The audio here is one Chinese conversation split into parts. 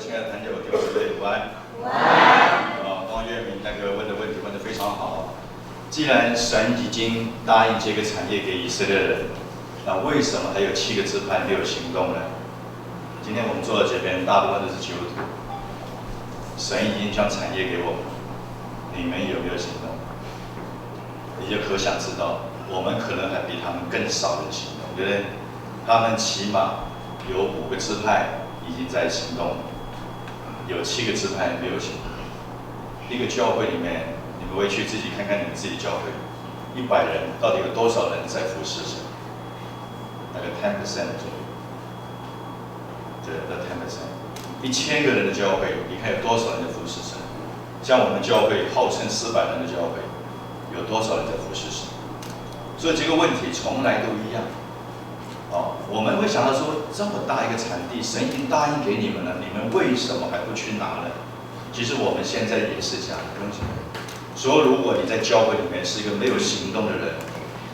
亲爱的堂姐，我弟兄姊妹午安。午安。汪月明问的问题问得非常好。既然神已经答应这个产业给以色列人，那为什么还有7个支派没有行动呢？今天我们坐在这边，大部分都是基督徒。神已经将产业给我们，你们有没有行动？你就可想知道，我们可能还比他们更少的行动，对不对？他们起码有5个支派已经在行动，有7个支派没有行动。一个教会里面，你们回去自己看看你们自己教会，100人到底有多少人在服侍神？大概10% 左右，对，那10%。1000个人的教会，你看有多少人在服侍神？像我们教会号称400人的教会，有多少人在服侍神？所以这个问题从来都一样。我们会想到说，这么大一个产地，神已经答应给你们了，你们为什么还不去拿呢？其实我们现在也是这样的东西。所以，如果你在教会里面是一个没有行动的人，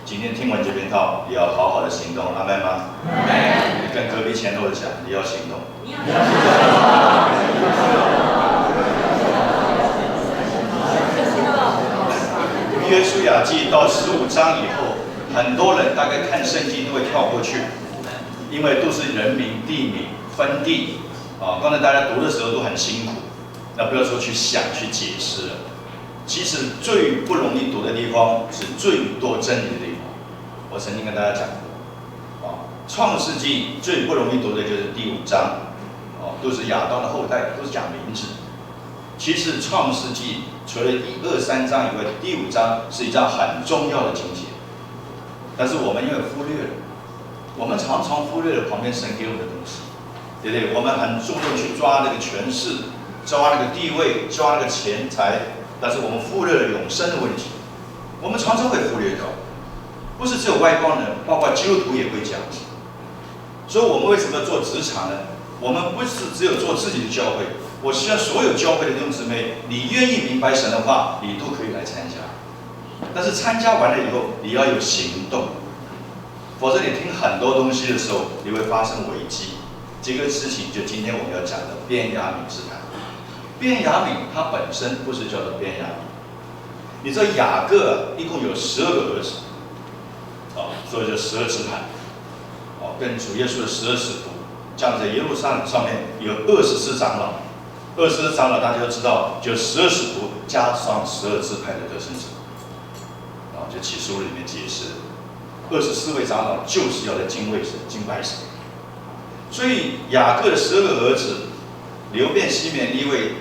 今天听完这篇道，也要好好的行动，阿们吗？阿们。你跟隔壁前头的讲，你要行动。约书亚记到15章以后，很多人大概看圣经都会跳过去，因为都是人名、地名、分地刚才大家读的时候都很辛苦，那不要说去想、去解释了。其实最不容易读的地方是最多真理的地方。我曾经跟大家讲过，创世纪最不容易读的就是第5章，都是亚当的后代，都是讲名字。其实创世纪除了1、2、3章以外，第5章是一章很重要的经节，但是我们因为忽略了，我们常常忽略了旁边神给我们的东西，对不对？我们很注重去抓那个权势，抓那个地位，抓那个钱财，但是我们忽略了永生的问题。我们常常会忽略掉，不是只有外邦人，包括基督徒也会这样子。所以我们为什么要做职场呢？我们不是只有做自己的教会，我希望所有教会的弟兄姊妹，你愿意明白神的话，你都可以来参加。但是参加完了以后，你要有行动，否则你听很多东西的时候，你会发生危机。这个事情就今天我们要讲的便雅悯支派。便雅悯它本身不是叫做便雅悯，你知道雅各一共有12个儿子，所以就12支派，跟主耶稣的12使徒，这样在耶路撒冷上面有24长老，24长老大家都知道，就12使徒加上12支派的得胜者，就启示录里面解释，24位长老就是要来敬畏神、敬拜神。所以雅各的12个儿子，流便、西缅、利未、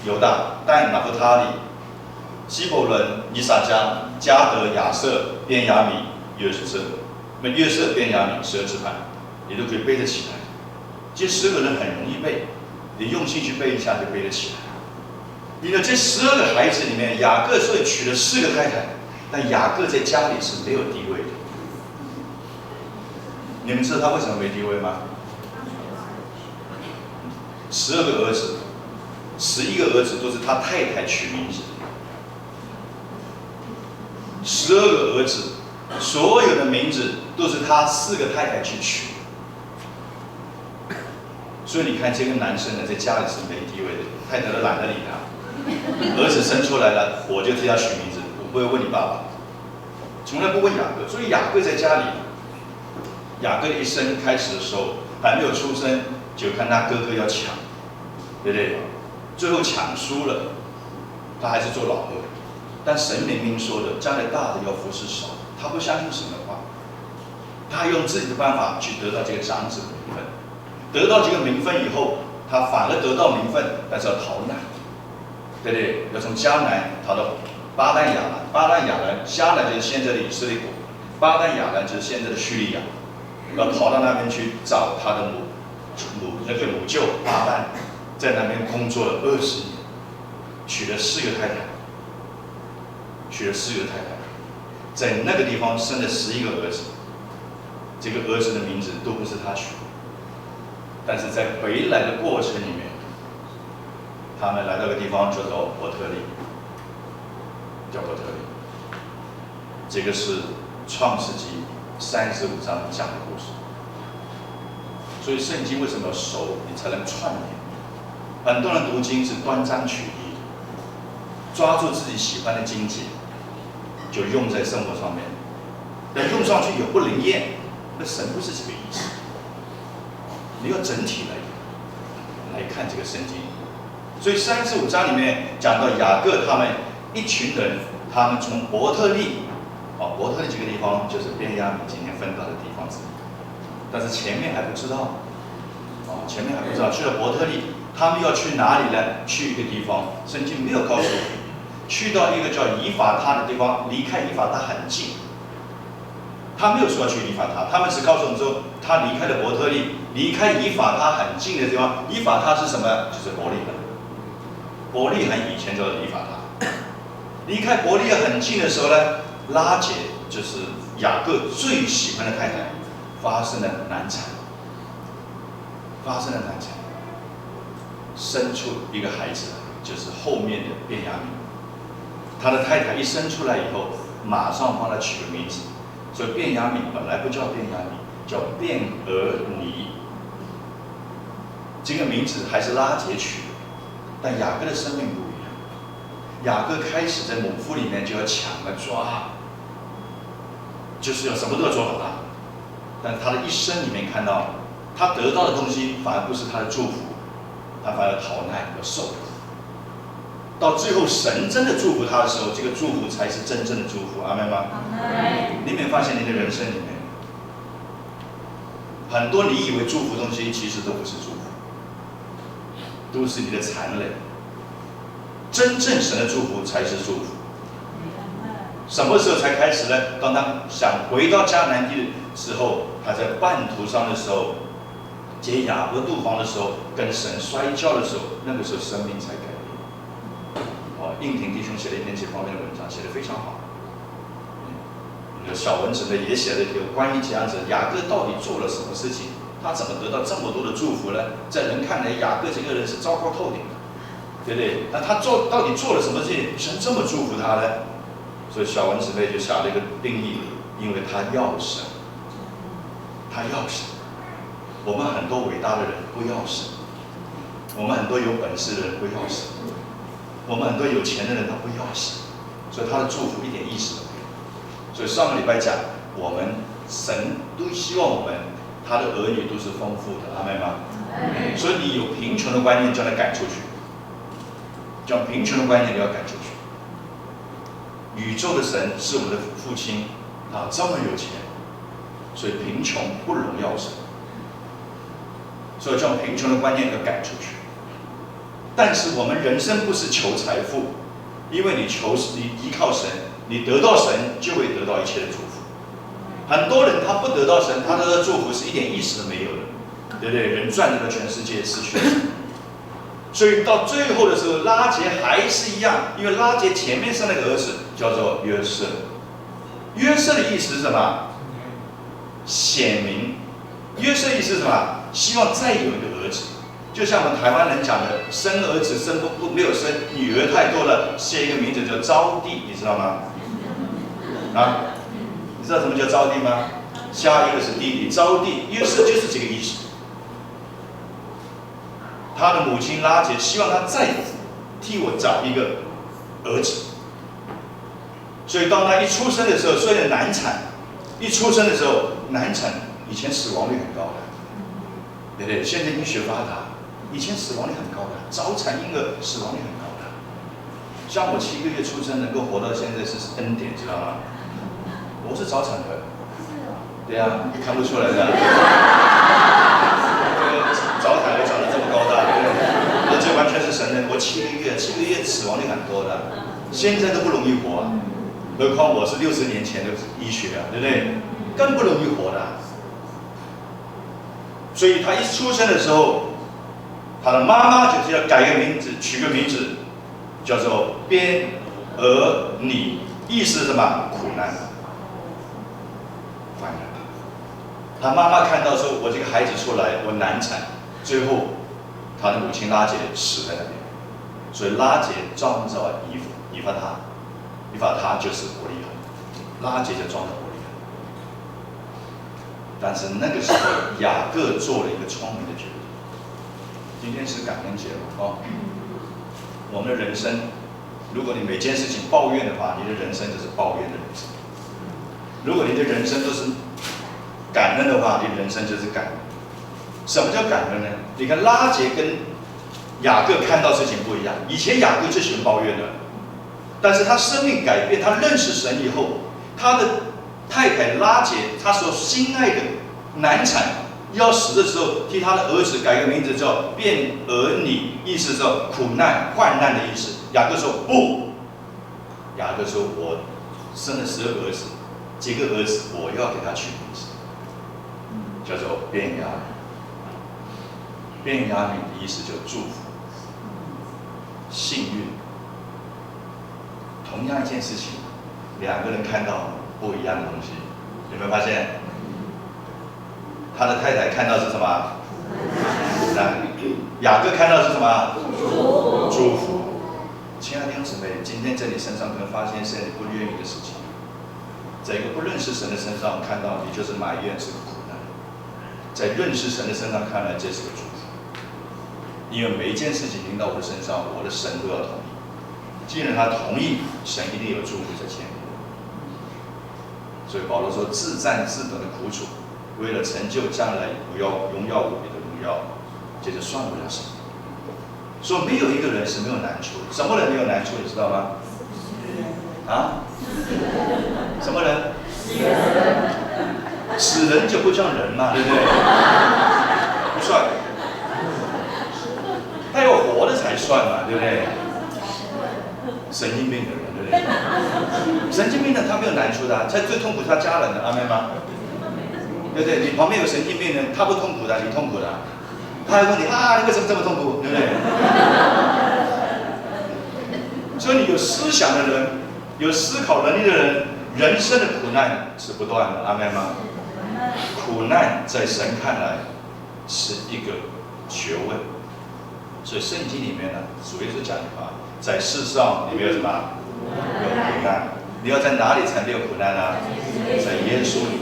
犹大、但、拿弗他利、希伯伦、以撒迦、迦得、亚瑟、便雅悯、约瑟、便雅悯12支派，你都可以背得起来。这10个人很容易背，你用心去背一下就背得起来。你的这12个孩子里面，雅各虽然娶了4个太太，但雅各在家里是没有地位的。你们知道他为什么没地位吗？12个儿子，11个儿子都是他太太取名字，12个儿子，所有的名字都是他4个太太去取。所以你看，这个男生呢，在家里是没地位的，太太都懒得理他。儿子生出来了，我就替他取名字，我不会问你爸爸，从来不问雅各。所以雅各在家里，雅各的一生开始的时候还没有出生，就看他哥哥要抢，对不对？最后抢输了，他还是做老二。但神明明说的，将来大的要服侍少，他不相信神的话，他用自己的办法去得到这个长子的名分。得到这个名分以后，他反而得到名分，但是要逃难，对不对？要从迦南逃到巴旦亚兰，巴旦亚兰，迦南就是现在的以色列国，巴旦亚兰就是现在的叙利亚，要逃到那边去找他的母舅巴旦，在那边工作了20年，娶了4个太太，在那个地方生了11个儿子，这个儿子的名字都不是他取的。但是在回来的过程里面，他们来到一个地方叫做伯特利，这个是创世纪35章讲的故事。所以圣经为什么要熟，你才能串联？很多人读经是端章取义，抓住自己喜欢的经节，就用在生活上面。但用上去也不灵验，那神不是这个意思。你要整体来看这个圣经。所以35章里面讲到雅各他们一群人，他们从伯特利，伯特利这个地方就是便雅悯今天分到的地方之一，但是前面还不知道，前面还不知道，去了伯特利，他们要去哪里呢？去一个地方，圣经没有告诉我们，去到一个叫以法他的地方，离开以法他很近。他没有说要去以法他，他们只告诉我们说，他离开了伯特利，离开以法他很近的地方。以法他是什么？就是伯利恒。伯利恒以前叫做以法他。离开伯利恒很近的时候呢，拉结就是雅各最喜欢的太太，发生了难产，生出一个孩子，就是后面的便雅悯。他的太太一生出来以后，马上帮他取个名字。所以便雅悯本来不叫便雅悯，叫便俄尼。这个名字还是拉结取的，但雅各的生命不一样。雅各开始在母腹里面就要抢啊抓，就是要什么都要抓好他。但他的一生里面看到，他得到的东西反而不是他的祝福，他反而逃难要受苦。到最后，神真的祝福他的时候，这个祝福才是真正的祝福。阿们吗？你有没有发现你的人生里面，很多你以为祝福的东西，其实都不是祝福，都是你的残累。真正神的祝福才是祝福。什么时候才开始呢？当他想回到迦南地的时候，他在半途上的时候，接雅各渡防的时候，跟神摔跤的时候，那个时候生命才改变。应庭弟兄写了一篇这方面的文章，写得非常好。小文姊妹也写了有关于这样子，雅各到底做了什么事情，他怎么得到这么多的祝福呢？在人看来，雅各这个人是糟糕透顶的，对不对？那他到底做了什么事情，神这么祝福他呢？所以小文姊妹就下了一个定义，因为他要神，他要神。我们很多伟大的人不要神，我们很多有本事的人不要神，我们很多有钱的人他不要神，所以他的祝福一点意思都没有。所以上个礼拜讲，我们神都希望我们他的儿女都是丰富的，阿们吗？所以你有贫穷的观念，叫他赶出去，将贫穷的观念你要赶出去。宇宙的神是我们的父亲，他这么有钱，所以贫穷不荣耀神，所以将贫穷的观念要赶出去。但是我们人生不是求财富，因为你依靠神，你得到神就会得到一切的祝福。很多人他不得到神，他得到祝福是一点意思都没有的，对不对？人赚这个全世界，失去了神。所以到最后的时候，拉结还是一样，因为拉结前面生了个儿子叫做约瑟。约瑟的意思是什么？显明。约瑟意思是什么？希望再有一个儿子。就像我们台湾人讲的，生儿子没有生女儿太多了，写一个名字叫招娣，你知道吗？啊，你知道什么叫招娣吗？下一个是弟弟，招娣。约瑟就是这个意思。他的母亲拉结希望他再替我找一个儿子，所以当他一出生的时候，虽然难产，一出生的时候难产，以前死亡率很高的，对不对？现在医学发达，以前死亡率很高的，早产婴儿死亡率很高的。像我7个月出生，能够活到现在是恩典，知道吗？我是早产的，对啊，看不出来的。早产我长得这么高大，对不对？那这完全是神的。我7个月死亡率很多的，现在都不容易活啊，何况我是60年前的医学啊，对不对？更不容易活的。所以他一出生的时候，他的妈妈就是要改个名字，取个名字，叫做便俄尼，意思是什么？苦难。反正他妈妈看到说，我这个孩子出来，我难产。最后，他的母亲拉结死在那边，所以拉结创造以法他就是伯利恒，拉结就创造伯利恒。但是那个时候，雅各做了一个聪明的决定，今天是感恩节哦。我们的人生，如果你每件事情抱怨的话，你的人生就是抱怨的人生；如果你的人生都是感恩的话，你的人生就是感恩。什么叫感恩呢？你看拉结跟雅各看到事情不一样。以前雅各最喜欢抱怨的，但是他生命改变，他认识神以后，他的太太拉结，他所心爱的难产要死的时候，替他的儿子改个名字叫便俄尼，意思叫苦难、患难的意思。雅各说不，雅各说我生了12个儿子，几个儿子我要给他取名字，叫做便雅悯。便雅悯的意思就祝福、幸运。同样一件事情，两个人看到不一样的东西，有没有发现？他的太太看到是什么？雅各看到是什么？祝福。亲爱的弟兄姊妹，今天在你身上可能发现是你不愿意的事情，在一个不认识神的身上看到，你就是埋怨，是个苦难；在认识神的身上看来，这是个祝福。因为每一件事情临到我的身上，我的神都要同意。既然他同意，神一定有祝福在前面。所以保罗说：“自战自得的苦楚，为了成就将来荣耀无比的荣耀，这就算不了什么。”说没有一个人是没有难处，什么人没有难处？你知道吗？啊？什么人？死人就不叫人嘛，对不对？不算。他要活的才算嘛，对不对？神经病的人，对不对？神经病的他没有难处的，他最痛苦他家人的，阿们吗？对不对？你旁边有神经病人，他不痛苦的，你痛苦的。他还问你啊，你为什么这么痛苦？对不对？所以你有思想的人，有思考能力的人，人生的苦难是不断的，阿们吗？苦难在神看来是一个学问。所以圣经里面呢，主耶稣讲的话，在世上你没有什么？有苦难。你要在哪里才没有苦难呢？在耶稣里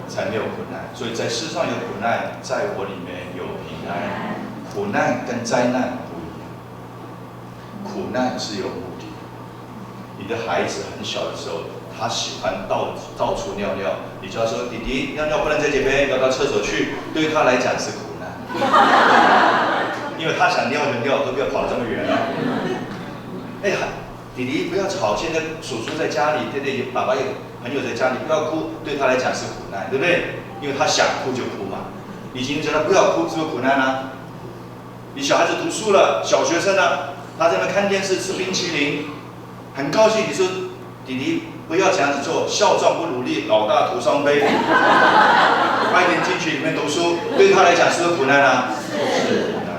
才没有苦难。所以在世上有苦难，在我里面有平安。苦难跟灾难不一样，苦难是有目的。你的孩子很小的时候，他喜欢到处尿尿，你就要说：“弟弟，尿尿不能在这边，要到厕所去。”对于他来讲是苦难。因为他想尿就尿，何必要跑这么远呢？哎呀，弟弟不要吵，现在叔叔在家里，对不对？爸爸有朋友在家里，不要哭，对他来讲是苦难，对不对？因为他想哭就哭嘛。你今天叫他不要哭，是不是苦难啊？你小孩子读书了，小学生了，他在那看电视吃冰淇淋，很高兴。你说弟弟不要这样子做，少壮不努力，老大徒伤悲。快点进去里面读书，对他来讲是不是苦难啊？是苦难。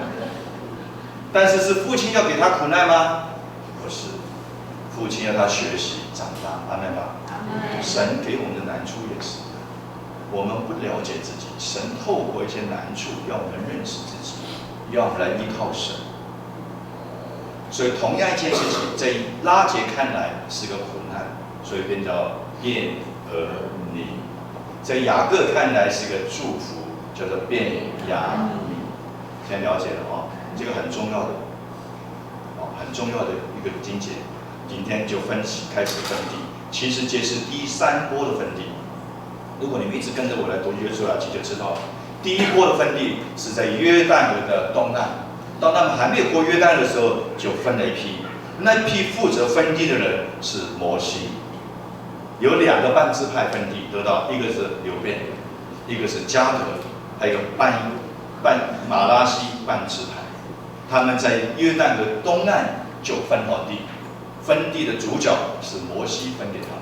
但是是父亲要给他苦难吗？不是，父亲要他学习长大，阿们吗？神给我们的难处也是，我们不了解自己，神透过一些难处要我们认识自己，要我们来依靠神。所以同样一件事情，在拉结看来是个苦难，所以变叫便俄尼；在雅各看来是个祝福，叫做便雅悯。现在了解了哦。这个很重要的，很重要的一个经节，今天就开始分地。其实这是第3波的分地。如果你们一直跟着我来读约书亚记，就知道了。第1波的分地是在约旦河的东岸，当他们还没有过约旦的时候，就分了一批。那一批负责分地的人是摩西，有2个半支派分地得到，一个是流便，一个是迦得，还有一个半马拉西半支派。他们在约旦河东岸就分好地，分地的主角是摩西分给他们。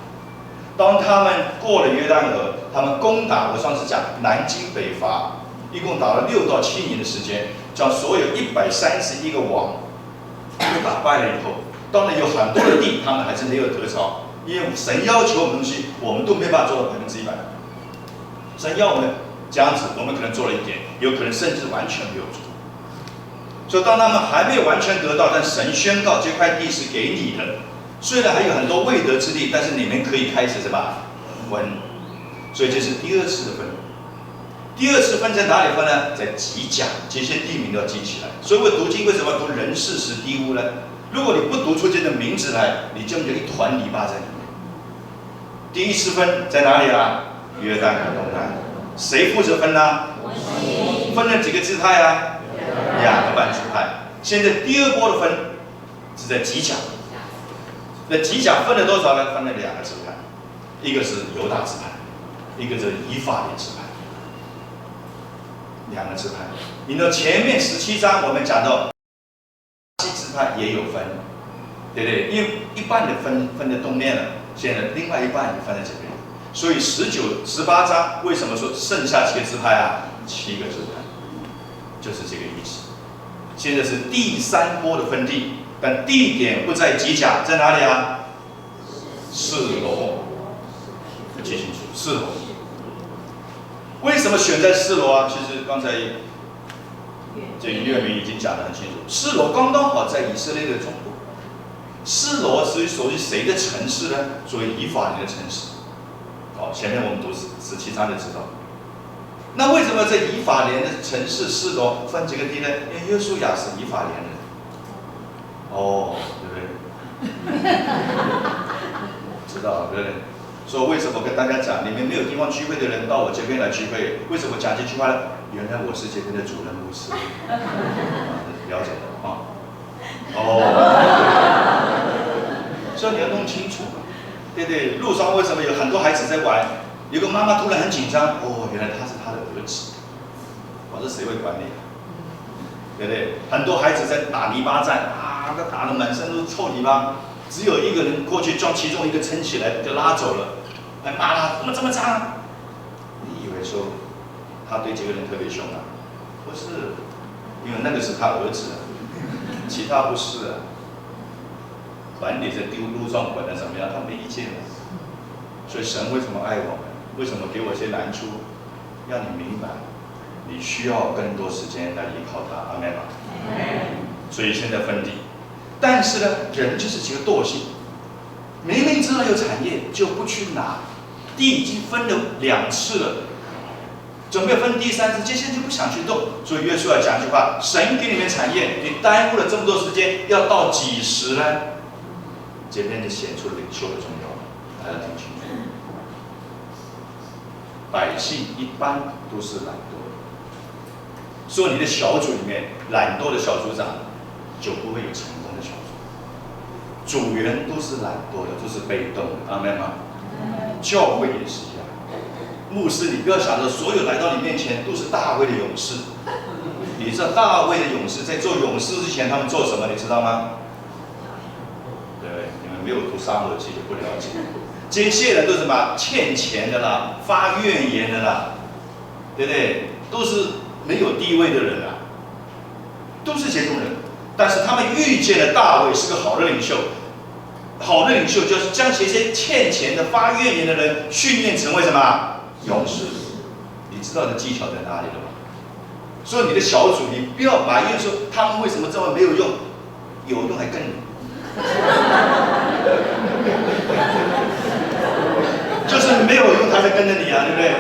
当他们过了约旦河，他们攻打，我上次讲南征北伐，一共打了6到7年的时间，将所有131个王都打败了以后，当然有很多的地他们还是没有得着，因为神要求我们东西，我们都没办法做到100%。神要我们这样子，我们可能做了一点，有可能甚至完全没有做。所以当他们还没有完全得到，但神宣告这块地是给你的，虽然还有很多未得之地，但是你们可以开始什么分。所以这是第2次的分。第二次分在哪里分呢？在几甲，这些地名都要记起来。所以我读经为什么要读人事时地物呢？如果你不读出这个名字来，你就一团泥巴在里面。第一次分在哪里啊？约旦河东岸，谁负责分呢？分了几个支派啊？2个半支派。现在第二波的分是在几甲。那几甲分了多少呢？分了2个支派，一个是犹大支派，一个是以法莲支派。2个支派。你的前面17章我们讲到，支派也有分，对不对？因为一半的分的东面了，现在另外一半也分在这边。所以18章为什么说剩下几个支派啊？7个支派，就是这个意思。现在是第3波的分地，但地点不在几甲，在哪里啊？4楼，记清楚，4楼。为什么选在4楼啊？其实刚才这个岳明已经讲得很清楚，4楼刚刚好在以色列的中部。4楼是属于谁的城市呢？属于以法莲的城市。前面我们读17章就知道。那为什么在以法莲的城市4楼分几个地呢？因为约书亚是以法莲人。对不对？知道对不对？所以为什么跟大家讲，你们没有地方聚会的人到我这边来聚会？为什么讲这句话呢？原来我是这边的主任牧师。了解了啊。所以你要弄清楚。对不对？路上为什么有很多孩子在玩？有个妈妈突然很紧张，原来他是他的儿子。这谁会管你？对不对？很多孩子在打泥巴战打得满身都是臭泥巴，只有一个人过去将其中一个撑起来就拉走了，还骂他怎么这么脏？你以为说他对这个人特别凶啊？不是，因为那个是他儿子，其他不是啊。管你在丢路上管的怎么样，他没意见了。所以神为什么爱我们？为什么给我一些难处？让你明白，你需要更多时间来依靠他。阿们吗？所以现在分地，但是呢，人就是这个惰性，明明知道有产业就不去拿，地已经分了2次了，准备分第3次，接下来就不想去动。所以约书亚讲一句话：神给你们产业，你耽误了这么多时间，要到几时呢？这边就显出领袖的重要，大家听清楚。百姓一般都是懒惰的，所以你的小组里面懒惰的小组长就不会有成功的小组。组员都是懒惰的，都是被动的，阿们吗？教会也是一样。牧师，你不要想着所有来到你面前都是大卫的勇士。你知道大卫的勇士在做勇士之前，他们做什么？你知道吗？没有读撒母耳记就不了解，这些人都是什么欠钱的啦，发怨言的啦，对不对？都是没有地位的人啊，都是这种人。但是他们遇见了大卫是个好的领袖，好的领袖就是将这些欠钱的、发怨言的人训练成为什么勇士。你知道的技巧在哪里了吗？所以你的小组，你不要埋怨说他们为什么这么没有用，有用还跟你。就是没有用，他才跟着你啊，对不对？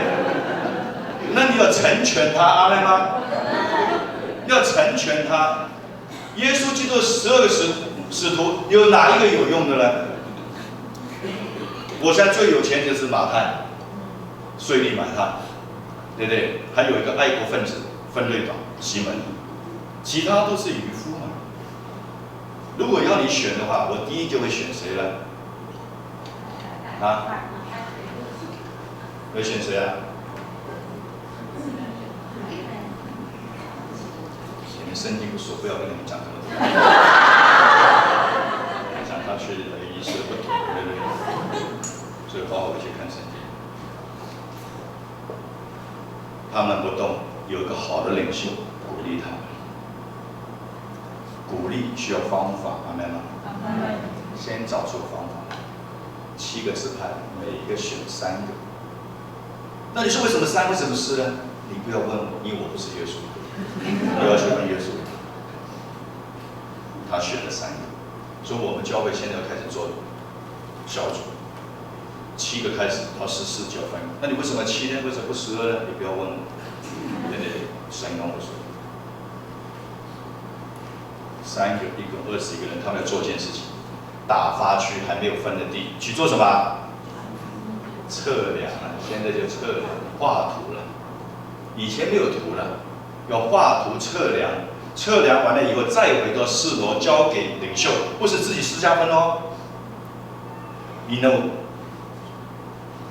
那你要成全他，阿们吗？要成全他。耶稣基督12个使徒，有哪一个有用的呢？我现在最有钱就是马太，税吏马太，对不对？还有一个爱国分子分类党西门，其他都是渔夫嘛。如果要你选的话，我第一就会选谁呢？会选谁啊？你们圣经不说，不要跟你们讲这么多。讲他去的仪式不懂，对不对？所以好好的去看圣经。他们不动，有一个好的领袖鼓励他们。鼓励需要方法，阿们吗？先找出方法。7个支派，每一个选3个。那你说为什么3，为什么4呢？你不要问我，因为我不是耶稣，不要去问耶稣。他选了3个，所以我们教会现在要开始做小组，7个开始到14就要分。那你为什么7呢？为什么不12呢？你不要问我。神跟我说，3个一共21个人，他们要做件事情，打发去还没有分的地，去做什么？测量了，现在就测量，画图了。以前没有图了，要画图测量，测量完了以后再回到4楼交给领袖，不是自己私家分哦。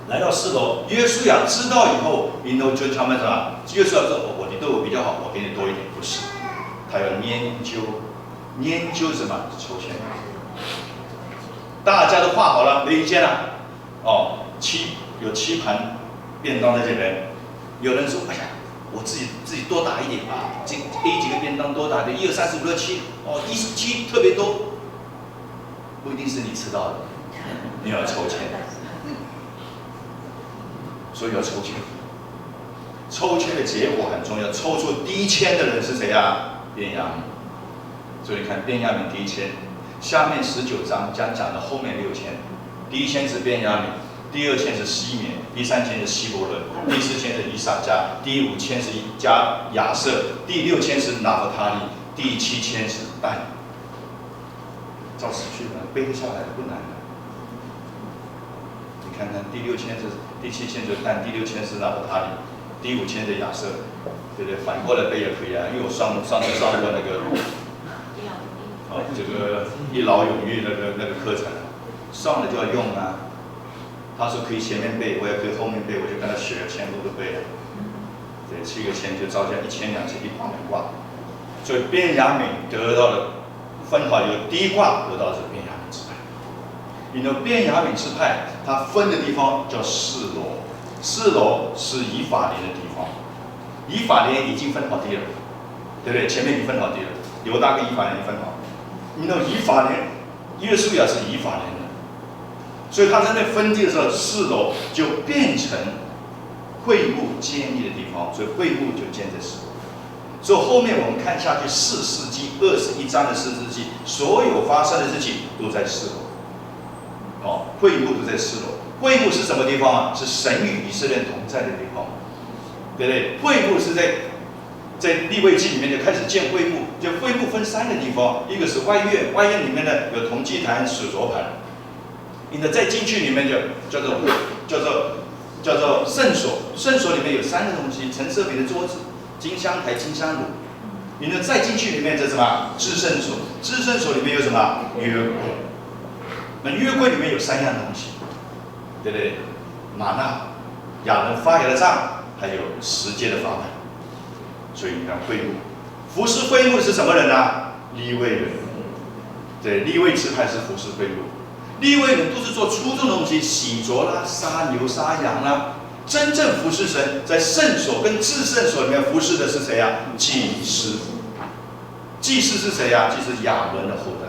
来到4楼，约书亚知道以后，就他们什么？约书亚说：“你对我比较好，我给你多一点。”不是，他要研究什么？抽签。大家都画好了，没意见了。有7盘便当在这边。有人说：“哎呀，我自己多打一点吧，这 A 几个便当多打一点，1、2、3、4、5、6、7，17特别多。”不一定是你吃到的，你要抽签。所以要抽签，抽签的结果很重要。抽出第一签的人是谁啊？便雅悯。所以你看便雅悯第一签，下面19章讲的后面6签。第一签是便雅悯，第2签是西缅，第3签是希伯伦，第4签是以撒迦，第5签是亚瑟，第6签是拿弗他利，第7签是但。照次序呢，背得下来不难的。你看看第6签是。第7签是但，第6签是拿弗他利，第5签是亚瑟，对不对？反过来背也可以啊，因为我上过那个，这个一劳永逸那个课程，上了就要用啊。他说可以前面背，我也可以后面背，我就跟他学，前后都背了。对，7个签就照这样1签2签1旁2卦，所以便雅悯得到了分好以后，第1卦得到的是便雅悯支派。便雅悯支派，它分的地方叫4楼，4楼是以法莲的地方。以法莲已经分好地了，对不对？前面已经分好地了，犹大跟以法莲分好。以法莲，约书亚是以法莲的，所以他在那分地的时候，4楼就变成会幕建立的地方，所以会幕就建在4楼。所以后面我们看下去4世纪21章的4世纪，所有发生的事情都在4楼。会幕都在4楼。会幕是什么地方啊？是神与以色列同在的地方，对不对？会幕是在利未记里面就开始建会幕，就会幕分3个地方，一个是外院，外院里面呢有铜祭坛、使桌盘，再进去里面就叫做圣所，圣所里面有3个东西：陈设饼的桌子、金香台、金香炉。再进去里面这什么？至圣所，至圣所里面有什么？约柜。那约柜里面有3样东西，对不对？玛纳、亚伦发芽的杖，还有10诫的法版。所以你看会幕，服侍会幕是什么人啊？利未人。对，利未支派是服侍会幕。利未人都是做粗重的东西，洗濯啦、杀牛杀羊啦。真正服侍神，在圣所跟至圣所里面服侍的是谁啊？祭司。祭司是谁啊？祭司亚伦的后代。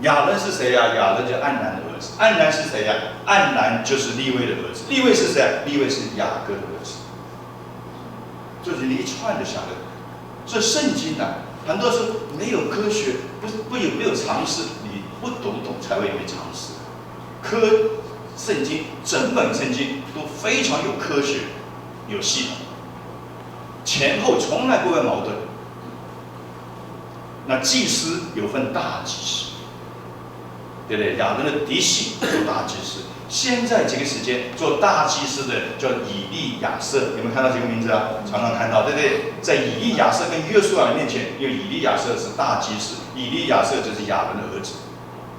亚伦是谁呀？亚伦就是暗兰的儿子。暗兰是谁呀？暗兰就是利未的儿子。利未是谁啊？利未是雅各的儿子。就是你一串就下来。所以圣经啊，很多时候没有科学，没有常识，你不懂才会没常识。圣经整本圣经都非常有科学，有系统，前后从来不会矛盾。那祭司有分大祭司。对不对？亚伦的嫡系做大祭司，现在这个时间做大祭司的叫以利亚瑟，有没有看到这个名字啊？常常看到，对不对？在以利亚瑟跟约书亚面前，因为以利亚瑟是大祭司，以利亚瑟就是亚伦的儿子。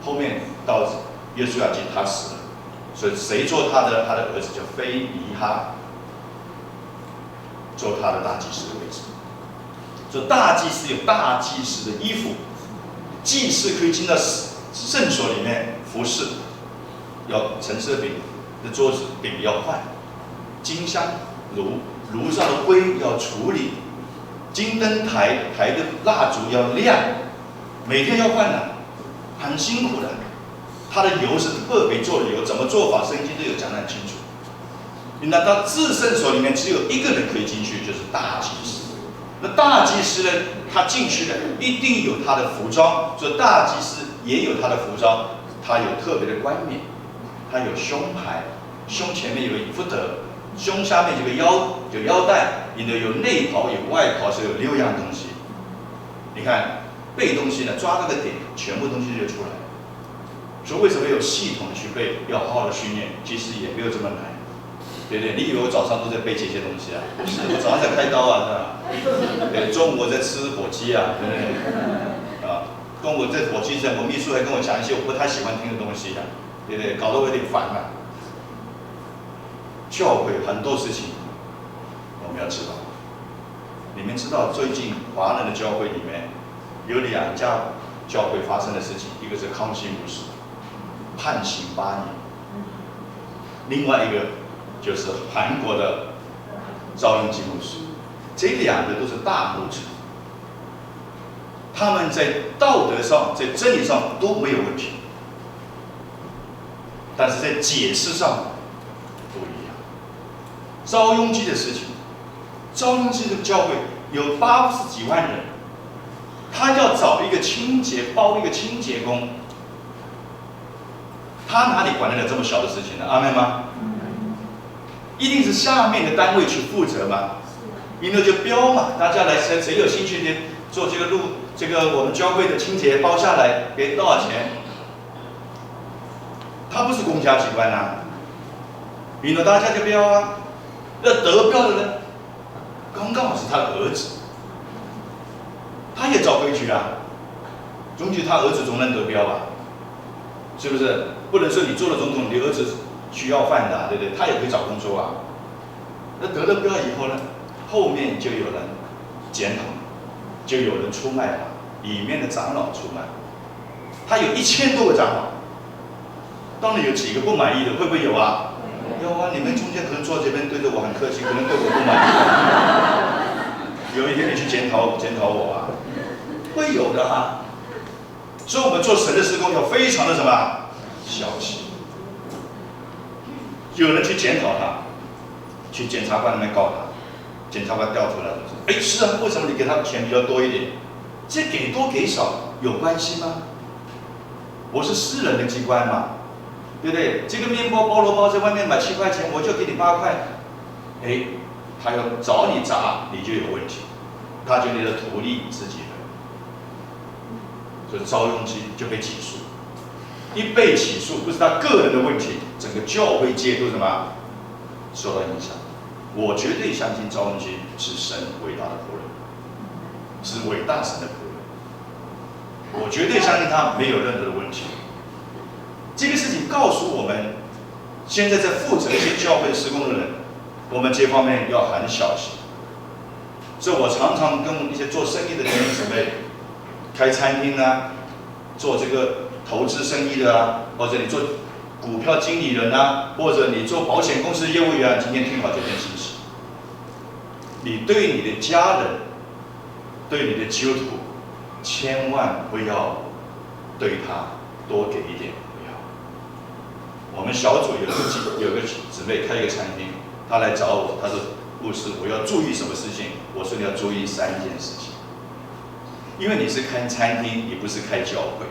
后面到约书亚记他死了，所以谁做他的儿子叫非尼哈，做他的大祭司的位置。所以大祭司有大祭司的衣服，祭司可以进到圣所里面服侍，要陈设饼的桌子饼要换，金香炉上的灰要处理，金灯台的蜡烛要亮，每天要换的，很辛苦的。它的油是特别做的油，怎么做法，圣经都有讲得很清楚。那到至圣所里面只有1个人可以进去，就是大祭司。那大祭司呢，他进去的一定有他的服装，所以大祭司也有他的服装，他有特别的冠冕，他有胸牌，胸前面有个以弗得，胸下面有个腰带，你的有内袍有外袍，是有6样东西。你看背东西呢，抓那个点，全部东西就出来了。所以为什么有系统的去背，要好好的训练？其实也没有这么难，对不对？你以为我早上都在背这些东西啊？不是，我早上在开刀啊，是吧？对，中午我在吃火鸡啊，对不对？啊，中午在火鸡上，我秘书还跟我讲一些我不太喜欢听的东西啊，对不对？搞得我有点烦啊。教会很多事情我们要知道。你们知道最近华人的教会里面有2家教会发生的事情，一个是康熙牧师判刑8年，另外一个就是韩国的赵永基牧师，这2个都是大牧者，他们在道德上、在真理上都没有问题，但是在解释上不一样。赵永基的事情，赵永基的教会有80几万人，他要找一个清洁，包一个清洁工，他哪里管得了这么小的事情呢？阿们吗？一定是下面的单位去负责嘛，因为就标嘛，大家来谁有兴趣做这个我们教会的清洁包下来给多少钱？他不是公家机关啊，因为大家就标啊，那得标的人刚好是他的儿子，他也照规矩啊，总之他儿子总能得标吧，是不是？不能说你做了总统，你儿子需要饭的、啊，对不对？他也可以找工作啊。那得了标以后呢，后面就有人检讨，就有人出卖他，里面的长老出卖，他有1000多个长老，当然有几个不满意的，会不会有啊？有啊，你们中间可能坐这边对着我很客气，可能对我不满意。有一天你去检讨我啊，会有的啊。所以我们做神的事工要非常的什么小心。有人去检讨他，去检察官那边告他，检察官调出来说：“哎，是啊，为什么你给他钱比较多一点？这给多给少有关系吗？我是私人的机关嘛，对不对？这个面包菠萝包在外面买7块钱，我就给你8块。哎，他要找你砸，你就有问题，他就你的土地自己的。所以赵永基就被起诉，一被起诉，不是他个人的问题，整个教会界都什么受到影响。我绝对相信赵永基是神伟大的仆人，是伟大神的仆人。我绝对相信他没有任何的问题。这个事情告诉我们，现在在负责一些教会施工的人，我们这方面要很小心。所以我常常跟一些做生意的弟兄姊妹，开餐厅啊，做这个投资生意的啊，或者你做股票经理人啊，或者你做保险公司业务员，今天听好这件信息。你对你的家人，对你的基督徒，千万不要对他多给一点，不要。我们小组有个姊妹开一个餐厅，她来找我，她说：“牧师，我要注意什么事情？”我说：“你要注意3件事情。因为你是开餐厅，你不是开教会，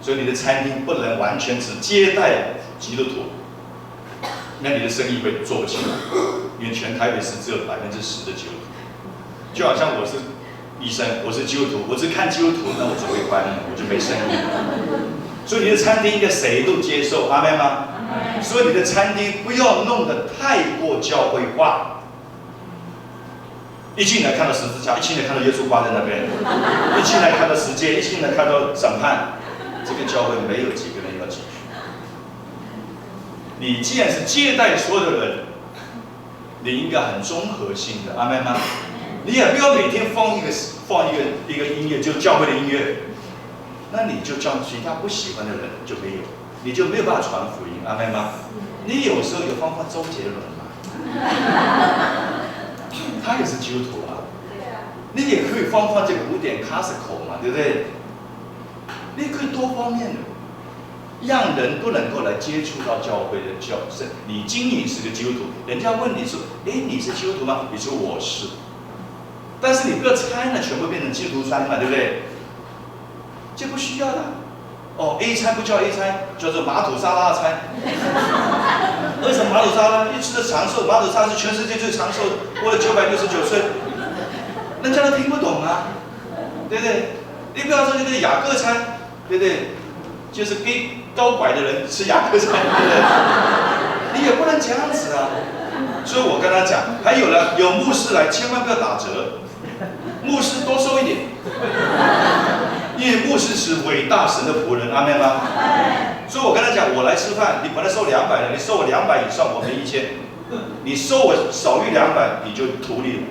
所以你的餐厅不能完全只接待基督徒，那你的生意会做不起来。因为全台北市只有10%的基督徒，就好像我是医生，我是基督徒，我只看基督徒，那我只会关门，我就没生意。所以你的餐厅应该谁都接受，阿们吗？所以你的餐厅不要弄得太过教会化。一进来看到十字架，一进来看到耶稣挂在那边，一进来看到十诫，一进来看到审判，这个教会没有几个人要进去。你既然是接待所有的人，你应该很综合性的，阿们吗？你也不要每天放一个音乐，就教会的音乐，那你就叫其他不喜欢的人就没有，你就没有办法传福音，阿们吗？你有时候有放周杰伦嘛？他也是基督徒啊，你也可以放这个古典 classical 嘛，对不对？你可以多方面的，让人都能够来接触到教会的教圣。你经营是个基督徒，人家问你说：“哎，你是基督徒吗？”你说：“我是。”但是你不要餐了，全部变成基督徒餐嘛，对不对？这不需要的。哦 ，A 餐不叫 A 餐，叫做马土沙拉餐。为什么马祖沙呢？一直的长寿，马祖沙是全世界最长寿，活了969岁，人家都听不懂啊，对不对？你不要说那个雅各餐，对不对？就是给高拐的人吃雅各餐，对不对？你也不能这样子啊。所以我跟他讲，还有呢，有牧师来，千万不要打折，牧师多收一点，因为牧师是伟大神的仆人，阿们吗？所以我跟他讲，我来吃饭，你本来收200的，你收我200以上，我赔1000，你收我少于200，你就图利我。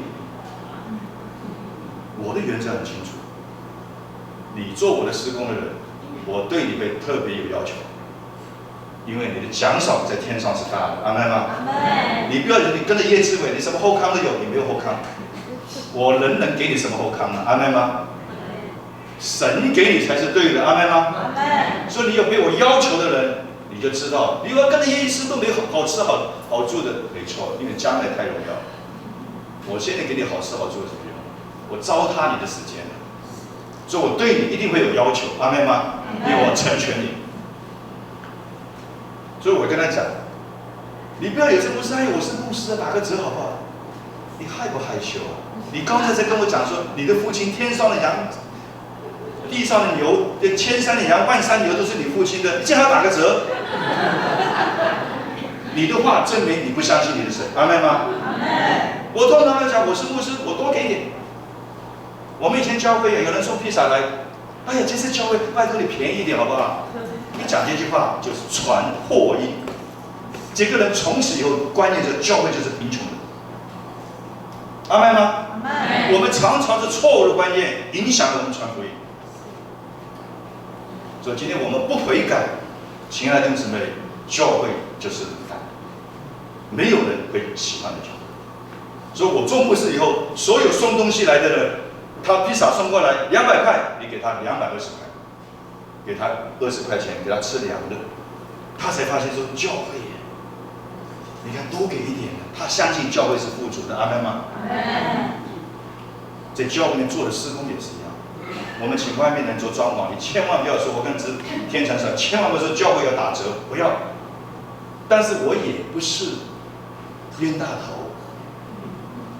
我的原则很清楚，你做我的施工的人，我对你会特别有要求，因为你的奖赏在天上是大的，阿们吗？你不要你跟着叶志伟，你什么后康都有，你没有后康，我能给你什么后康呢？阿们吗？神给你才是对的，阿们吗？所以你有被我要求的人，你就知道，你要跟着耶稣都没有好吃好住的，没错，因为将来太荣耀。我现在给你好吃好住的不用，我糟蹋你的时间，所以我对你一定会有要求，阿们吗？因为我成全你。所以我跟他讲，你不要有些牧师，哎，我是牧师啊，打个折好不好？你害不害羞啊？你刚才在跟我讲说，你的父亲天上的羊。地上的牛，千山的羊，万山牛都是你父亲的，你竟然要打个折？你的话证明你不相信你的神，阿们吗？我通常来讲，我是牧师，我多给点。我们以前教会有人送披萨来，哎呀，这次教会拜托你便宜一点好不好？你讲这句话就是传祸意。这个人从此以后观念就是教会就是贫穷的，阿们吗？我们常常是错误的观念影响了我们传福音。所以今天我们不悔改，亲爱的弟兄姊妹，教会就是冷淡，没有人会喜欢的教会。所以我做牧师以后，所有送东西来的人，他披萨送过来200块，你给他220块，给他20块钱，给他吃凉的，他才发现说教会耶，你看多给一点，他相信教会是富足的，阿们吗？在教会里面做的施工也是一样。我们请外面人做装潢，你千万不要说，我跟天成说，千万不要说教会要打折，不要。但是我也不是冤大头，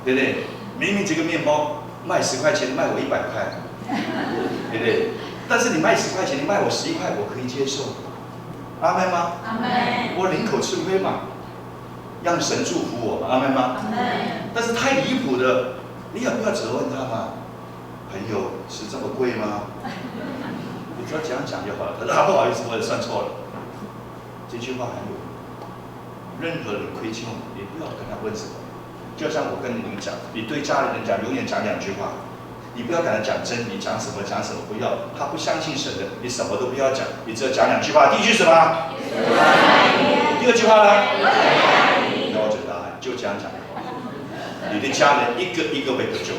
对不对？明明这个面包卖10块钱，卖我100块，对不对？但是你卖10块钱，你卖我11块，我可以接受。阿们吗？阿们。我领口吃亏嘛，让神祝福我嘛，阿们吗？阿们。但是太离谱的，你也不要责问他嘛。朋友是这么贵吗？你只要讲就好了。他说不好意思，我也算错了。这句话很有用。任何人亏欠你，你不要跟他问什么。就像我跟你们讲，你对家里人讲，永远讲2句话。你不要跟他讲真理，讲什么不要。他不相信神的，你什么都不要讲，你只要讲2句话。第一句什么？第二句话呢？标准答案就这样讲。你的家人一个一个会得救。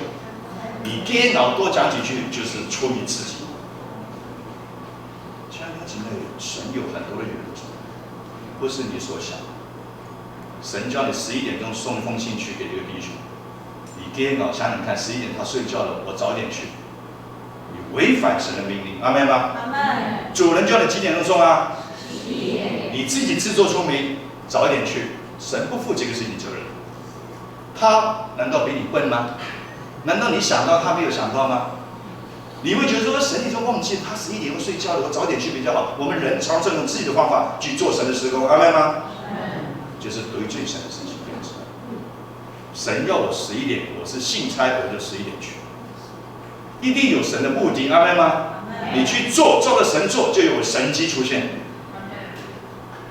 你颠倒多讲几句，就是出于自己。亲爱的姊妹，神有很多的原则，不是你所想。神叫你11点钟送一封信去给这个弟兄，你颠倒想想看，11点他睡觉了，我早点去，你违反神的命令，阿们吗？阿们。主人叫你几点钟送啊？11点。你自己自作聪明，早点去，神不负这个事情责任。他难道比你笨吗？难道你想到他没有想到吗？你会觉得说神已经忘记他11点会睡觉了，我早点去比较好。我们人常常用自己的方法去做神的施工，阿们吗？就是得罪神的事情。神要我11点，我是信差，我就11点去，一定有神的目的，阿们吗？你去做，照着神做，就有神迹出现。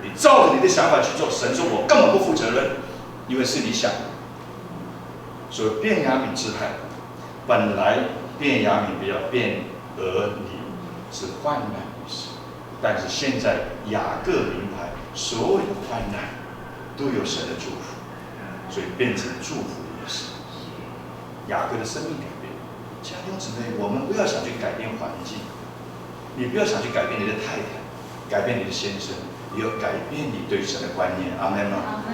你照着你的想法去做，神说我根本不负责任，因为是你想的。所以便雅悯支派，本来便雅悯比较便俄尼是患难的事，但是现在雅各明白所有的患难都有神的祝福，所以变成祝福的事。雅各的生命改变。亲爱的弟兄姊妹，我们不要想去改变环境，你不要想去改变你的太太，改变你的先生，你要改变你对神的观念，阿们吗？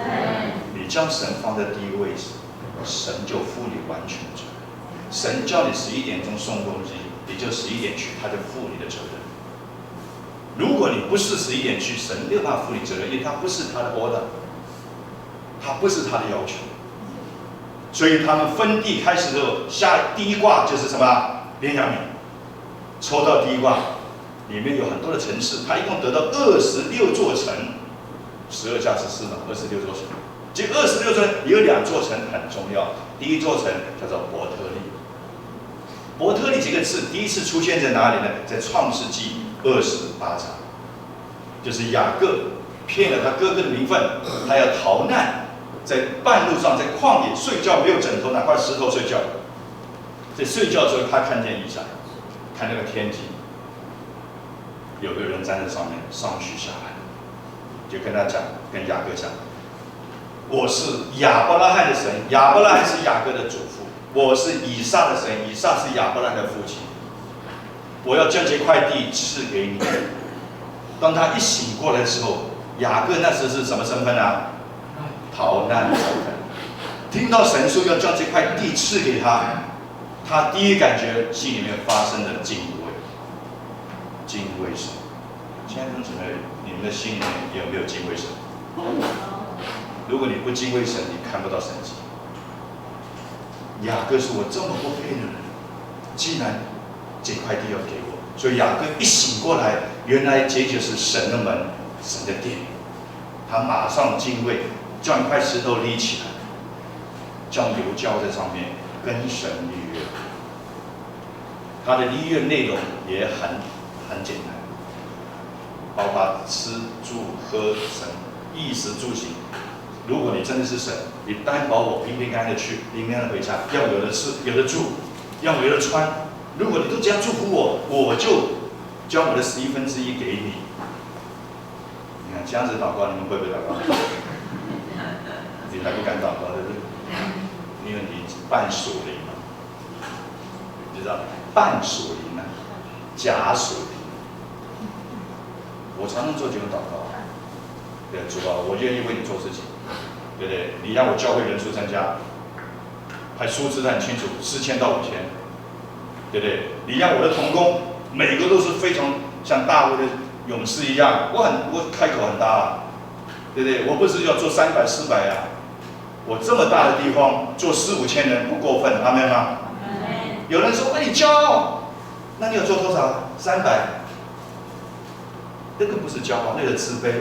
你将神放在第一位置，神就负你完全责任。神叫你11点钟送东西，你就11点去，他就负你的责任。如果你不是11点去，神没有办法负你责任，因为他不是他的 order。他不是他的要求。所以他们分地开始之后，下第一卦就是什么？便雅悯。抽到第一卦，里面有很多的城市，他一共得到26座城，12加14嘛，26座城。这26座城有2座城很重要，第一座城叫做伯特利。伯特利这个字第一次出现在哪里呢？在创世纪28章，就是雅各骗了他哥哥的名分，他要逃难。在半路上，在旷野睡觉，没有枕头，拿块石头睡觉。在睡觉的时候，他看见异象，看那个天际，有个人站在上面，上去下来，就跟他讲，跟雅各讲：“我是亚伯拉罕的神，亚伯拉罕是雅各的祖父；我是以撒的神，以撒是亚伯拉罕的父亲。我要将这块地赐给你。”当他一醒过来的时候，雅各那时是什么身份啊？逃难身份。听到神说要将这块地赐给他，他第一感觉心里面发生了敬畏，敬畏神。亲爱的弟兄姊妹，你们的心里面有没有敬畏神？如果你不敬畏神，你看不到神迹。雅各是我这么不配的人，既然这块地要给我，所以雅各一醒过来，原来这就是神的门，神的殿。他马上敬畏，将一块石头立起来，将油浇在上面，跟神立约。他的立约内容也很简单，包括吃住喝神衣食住行。如果你真的是神，你担保我平平安安的去，平平安安的回家，要有的吃，有的住，要有的穿。如果你都这样祝福我，我就将我的1/11给你。你看这样子祷告，你们会不会祷告？你还不敢祷告，对不对？因为你半属灵嘛，你知道半属灵啊，假属灵。我常常做这种祷告，对主啊，我愿意为你做事情，对不对？你让我教会人数增加，还数字很清楚，4000到5000，对不对？你让我的同工每个都是非常像大卫的勇士一样，我开口很大啊，对不对？我不是要做300、400啊，我这么大的地方做4、5千人不过分，阿们吗？有人说：“你骄傲，那你有做多少？300。”那个不是骄傲，那个自卑，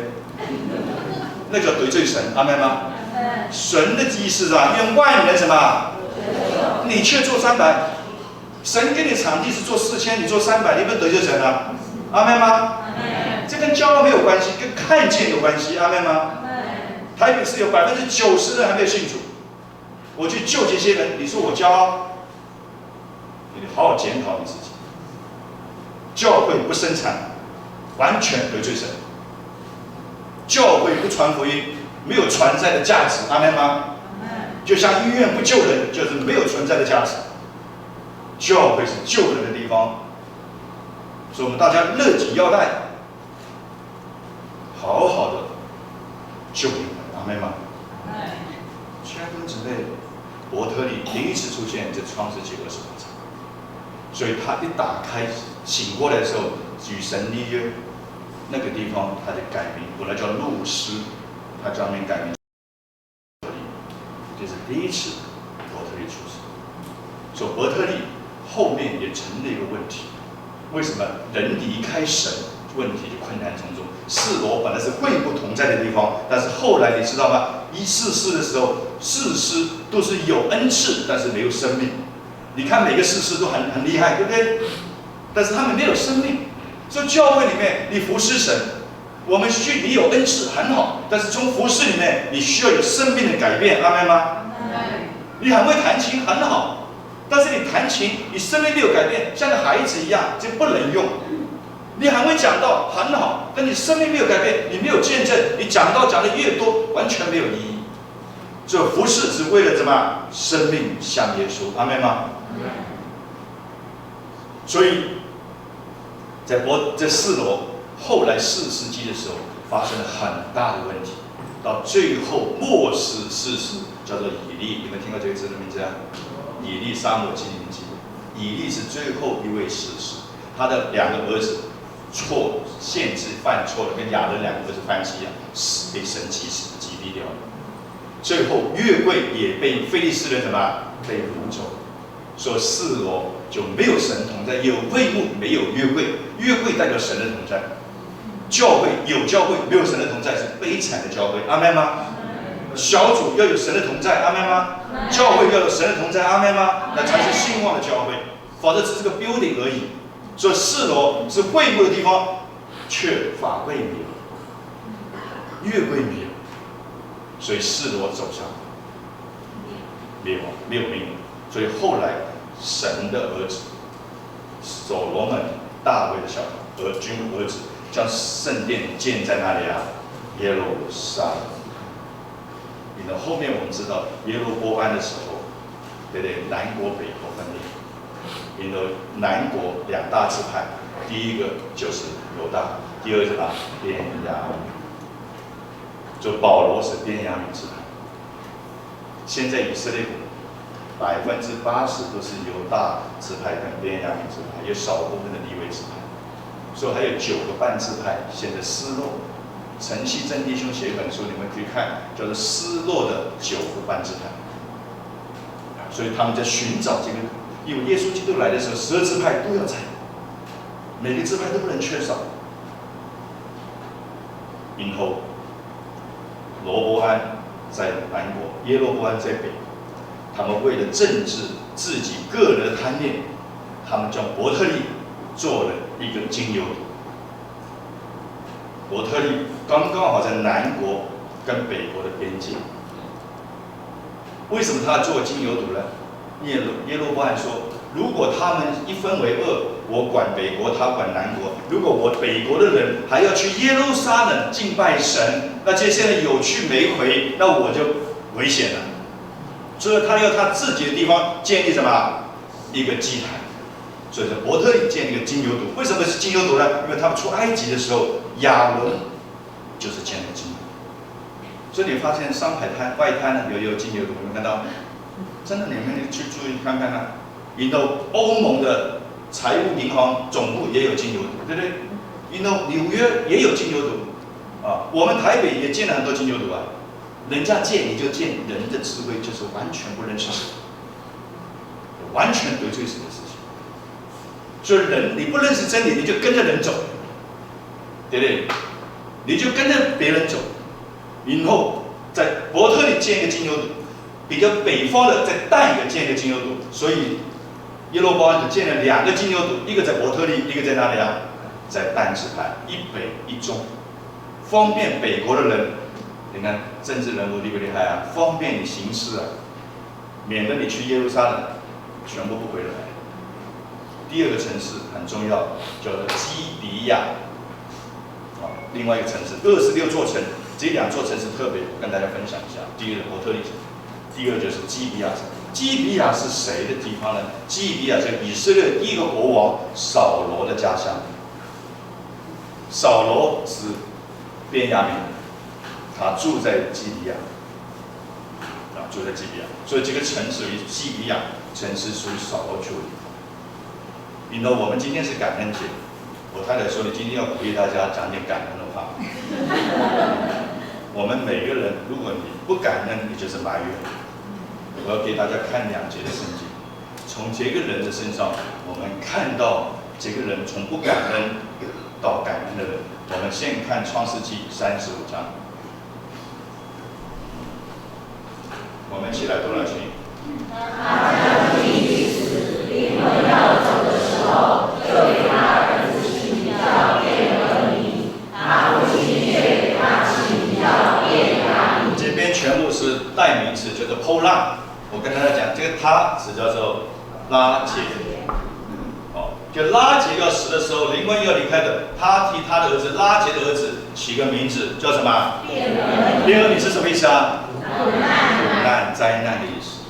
那叫得罪神，阿们吗？神的意思是吧？愿万人什么？你却做300，神给你场地是做4000，你做300，你不是得罪神啊？阿们吗？这跟骄傲没有关系，跟看见有关系，阿们吗？台北市有90%的人还没有信主，我去救这些人，你说我骄傲？你好好检讨你自己。教会不生产，完全得罪神；教会不传福音，没有存在的价值，阿们吗？就像医院不救人，就是没有存在的价值。教会是救人的地方，所以我们大家勒紧腰带，好好的救灵魂，阿们吗？亲爱的弟兄姊妹，伯特利第一次出现在创世纪28章，所以他一打开醒过来的时候，与神立约，那个地方他就改名，本来叫路斯，他专门改名，这是第一次伯特利出世。所以伯特利后面也成了一个问题，为什么人离开神，问题就困难重重？示罗本来是会不同在的地方，但是后来你知道吗？士师的时候，士师都是有恩赐，但是没有生命。你看每个士师都很厉害，对不对？但是他们没有生命。所以教会里面，你服侍神，你有恩赐很好，但是从服侍里面，你需要有生命的改变，阿们吗？你很会弹琴很好，但是你弹琴，你生命没有改变，像个孩子一样，就不能用。你很会讲道很好，但你生命没有改变，你没有见证，你讲道讲的越多，完全没有意义。所以服侍是为了什么？生命像耶稣，阿们吗？所以在示罗后来4世纪的时候，发生了很大的问题，到最后末世士师叫做以利，你们听过这个字的名字啊？以利沙母记里面记，以利是最后一位士师，他的2个儿子限制犯错了，跟亚伦2个儿子犯妻一样，被神击毙掉了。最后约柜也被非利士人怎么被掳走，所以示罗就没有神同在，有会幕没有约柜，约柜代表神的同在。教会有教会，没有神的同在是悲惨的教会，阿们吗？小组要有神的同在，阿们吗？教会要有神的同在，阿们吗？那才是兴旺的教会，否则只是个 building 而已。所以示罗是会幕的地方，却法柜没有，约柜没有，所以示罗走向灭亡，没有命了。所以后来神的儿子所罗门大卫的小儿子将圣殿建在哪里啊？耶路撒冷。因为后面我们知道耶罗波安的时候，对不对？南国北国分裂。因为南国两大支派，第一个就是犹大，第二个是什么？便雅悯。就保罗是便雅悯支派。现在以色列国80%都是犹大支派跟便雅悯支派，有少部分的利未支派，所以还有9个半支派现在失落。陈锡珍弟兄写一本书，你们可以看，叫做《失落的9个半支派》。所以他们在寻找这个，因为耶稣基督来的时候，12支派都要在，每个支派都不能缺少。然后罗波安在南国，耶罗波安在北国。他们为了政治自己个人的贪念，他们将伯特利做了一个金牛犊。伯特利刚刚好在南国跟北国的边界。为什么他要做金牛犊呢？耶罗波安说，如果他们一分为二，我管北国，他管南国。如果我北国的人还要去耶路撒冷敬拜神，那接下来有去没回，那我就危险了。所以他要他自己的地方建立什么？一个祭坛。所以说伯特利建立一个金牛犊。为什么是金牛犊呢？因为他们出埃及的时候，亚伦就是建了金牛犊。所以你发现上海滩外滩呢有金牛犊，有没有看到？真的，你们去注意看看啊。然后欧盟的财务银行总部也有金牛犊，对不对？然后纽约也有金牛犊啊，我们台北也建了很多金牛犊啊。人家建你就建，人的智慧就是完全不认识神，完全得罪神的事情。所以人你不认识真理，你就跟着人走，对不对？你就跟着别人走，然后在伯特利建一个金牛犊，比较北方的在但也建一个金牛犊，所以耶罗波安就建了2个金牛犊，一个在伯特利，一个在哪里啊？在但支派，一北一中，方便北国的人。你看政治人物厉不厉害啊？方便你行事啊，免得你去耶路撒冷全部不回来。第二个城市很重要，叫做基比亚。另外一个城市26座城，这2座城市特别跟大家分享一下。第一个伯特利城，第二就是基比亚城。基比亚是谁的地方呢？基比亚是以色列第一个国王扫罗的家乡。扫罗是便雅悯人。他住在基比亚，住在基比亚，所以这个城属于基比亚，城市属于扫罗处理。然后我们今天是感恩节，我太太说你今天要鼓励大家讲点感恩的话。我们每个人，如果你不感恩，你就是埋怨。我要给大家看2节的圣经，从这个人的身上，我们看到这个人从不感恩到感恩的人。我们先看创世纪35章。我们一起来读下去。他将地去时，灵魂要走的时候，就给他儿子起名叫便雅悯，他父亲却给他起名叫便雅悯。这边全部是代名词，叫做 Pola。我跟大家讲，这个他只叫做拉结。就拉结要死的时候，灵魂要离开的，他替他的儿子拉结的儿子起个名字，叫什么？便雅悯是什么意思啊？苦难、灾难的意思。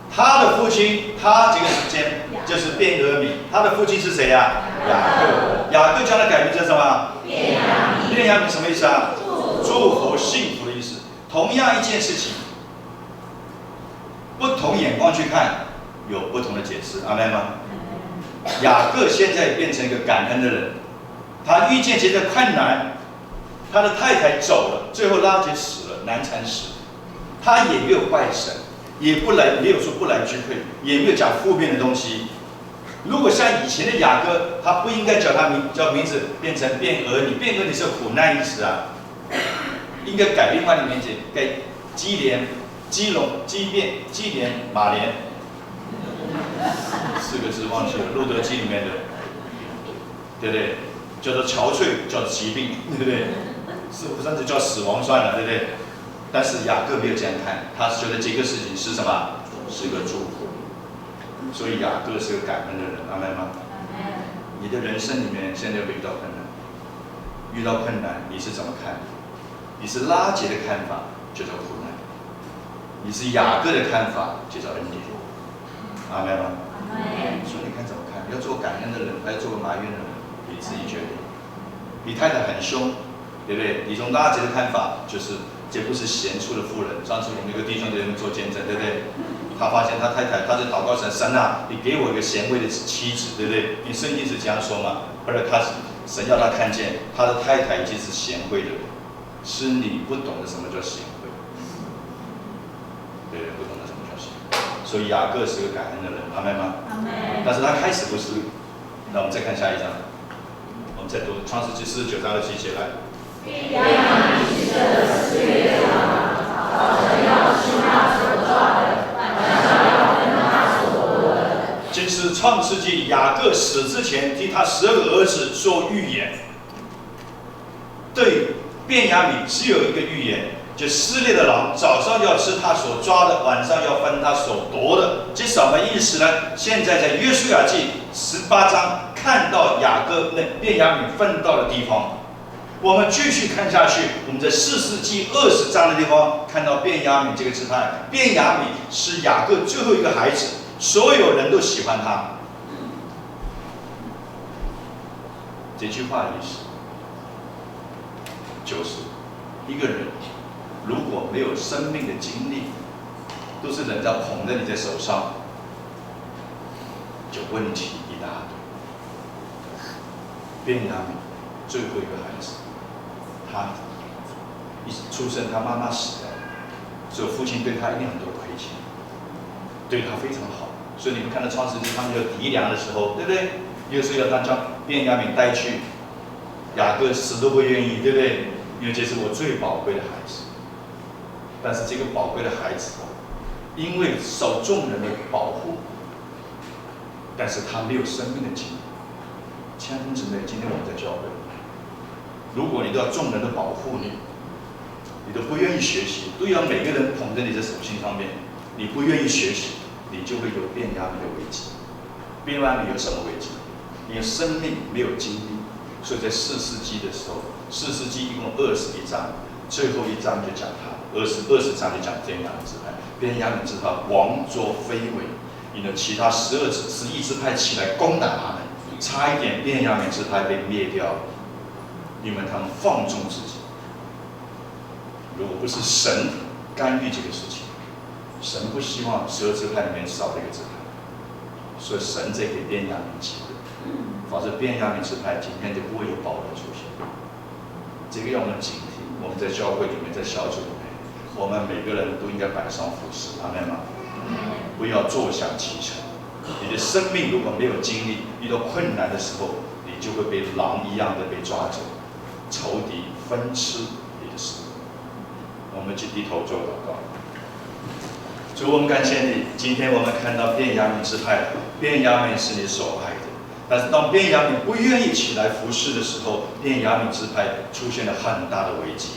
他的父亲，他这个时间就是便雅悯，他的父亲是谁呀？雅各。雅各将他改名叫什么？便雅悯。便雅悯什么意思啊？祝福、幸福的意思。同样一件事情，不同眼光去看，有不同的解释。阿们吗？雅各现在变成一个感恩的人，他遇见这个困难，他的太太走了，最后拉结死了，难产死。他也没有拜神，也不来，没有说不来聚会，也没有讲负面的东西。如果像以前的雅各，他不应该叫名字变成变儿女，变儿女是苦难意思啊，应该改另外的名字，改基连、基隆、基变、基连、马连，4个字忘记了，《路德记》里面的，对不对？叫做憔悴，叫做疾病，对不对？甚至叫死亡算了，对不对？但是雅各没有这样看，他觉得这个事情是什么？是个祝福。所以雅各是个感恩的人，阿们吗？你的人生里面现在会遇到困难，遇到困难你是怎么看？你是拉结的看法，就叫苦难；你是雅各的看法，就叫恩典。阿们吗？所以你看怎么看？要做感恩的人，还要做个埋怨的人，你自己决定。你太太很凶，对不对？你从拉结的看法，就是这不是贤出的妇人。上次我们有个弟兄在那边做见证，对不对？他发现他太太，他在祷告神啊，你给我一个贤惠的妻子，对不对？你圣经是这样说嘛？后来神要他看见他的太太已经是贤惠的人，是你不懂得什么叫贤惠，对，不懂得什么叫贤惠。所以雅各是个感恩的人，阿们吗？阿们。但是他开始不是。那我们再看下一章，我们再读创世纪49章27节来。便雅悯是个4月长，早晨要吃他所抓的，晚上要分他所夺的。这是创世纪雅各死之前替他12个儿子做预言。对便雅悯只有一个预言，就撕裂的狼早上要吃他所抓的，晚上要分他所夺的。这什么意思呢？现在在约书亚记18章看到雅各那便雅悯分到的地方。我们继续看下去，我们在士师记20章的地方看到便雅悯这个支派。便雅悯是雅各最后一个孩子，所有人都喜欢他。这句话的意思就是一个人如果没有生命的经历，都是人家捧着你在手上，就问题一大堆。便雅悯最后一个孩子，他一出生，他妈妈死了，所以父亲对他一定很多亏欠，对他非常好。所以你们看到创世纪他们有敌粮的时候，对不对？约书亚将便雅悯带去，雅各死都不愿意，对不对？因为这是我最宝贵的孩子。但是这个宝贵的孩子，因为受众人的保护，但是他没有生命的经历。亲爱的姊妹，今天我们在教会，如果你都要众人的保护你，你都不愿意学习，都要每个人捧在你的手心上面，你不愿意学习，你就会有便雅悯的危机。便雅悯有什么危机？你的生命没有经历，所以在士师记的时候，士师记一共21章，最后一章就讲他20章就讲便雅悯支派，便雅悯支派王作非为，因为其他11支派起来攻打他们，差一点便雅悯支派被灭掉了，因为他们放纵自己。如果不是神干预这个事情，神不希望12支派里面少了一个支派，所以神在给便雅悯机会，否则便雅悯支派今天就不会有保罗出现。这个要我们警惕。我们在教会里面，在小组里面，我们每个人都应该摆上服饰，阿们吗？不要坐享其成。你的生命如果没有经历，遇到困难的时候，你就会被狼一样的被抓走，仇敌分吃你的生命。我们去低头做祷告。主，我们感谢你，今天我们看到便雅悯支派，便雅悯是你所爱的。但是当便雅悯不愿意起来服侍的时候，便雅悯支派出现了很大的危机。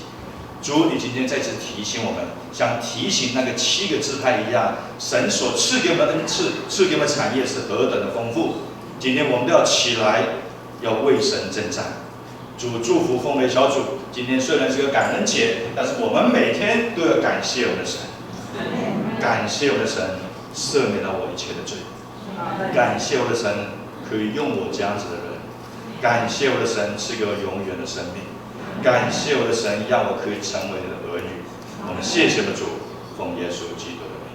主，你今天再次提醒我们，像提醒那个7个支派一样，神所赐给我们的恩赐、赐给我们的产业是何等的丰富。今天我们都要起来，要为神征战。主祝福奉为小组。今天虽然是个感恩节，但是我们每天都要感谢我们的神，感谢我们的神赦免了我一切的罪，感谢我的神可以用我这样子的人，感谢我的神赐给我永远的生命，感谢我的神让我可以成为你的儿女。我们谢谢我们主，奉耶稣基督的名。